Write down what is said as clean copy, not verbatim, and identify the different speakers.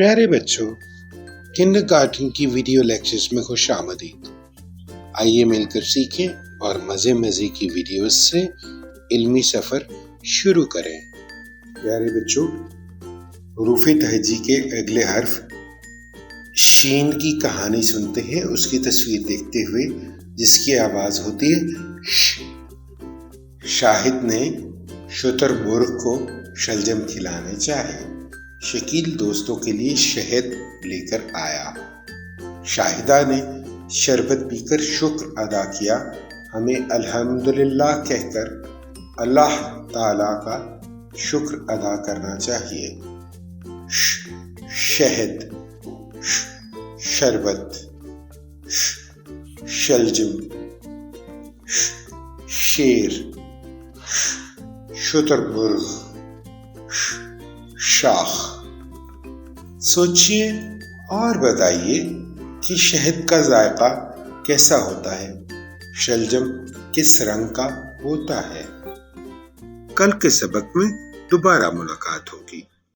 Speaker 1: پیارے بچوں، کنڈرگارٹن کی ویڈیو لیکچرز میں خوش آمدید۔ آئیے مل کر سیکھیں اور مزے کی ویڈیوز سے علمی سفر شروع کریں۔ پیارے بچوں، حروف تہجی کے اگلے حرف شین کی کہانی سنتے ہیں، اس کی تصویر دیکھتے ہوئے، جس کی آواز ہوتی ہے ش۔ شاہد نے شتر مرغ کو شلجم کھلانے چاہے۔ شکیل دوستوں کے لیے شہد لے کر آیا۔ شاہدہ نے شربت پی کر شکر ادا کیا۔ ہمیں الحمدللہ کہہ کر اللہ تعالیٰ کا شکر ادا کرنا چاہیے۔ شہد، شربت، شلجم، شیر، شتر مرغ، شاخ۔ سوچئے اور بتائیے کہ شہد کا ذائقہ کیسا ہوتا ہے؟ شلجم کس رنگ کا ہوتا ہے؟ کل کے سبق میں دوبارہ ملاقات ہوگی۔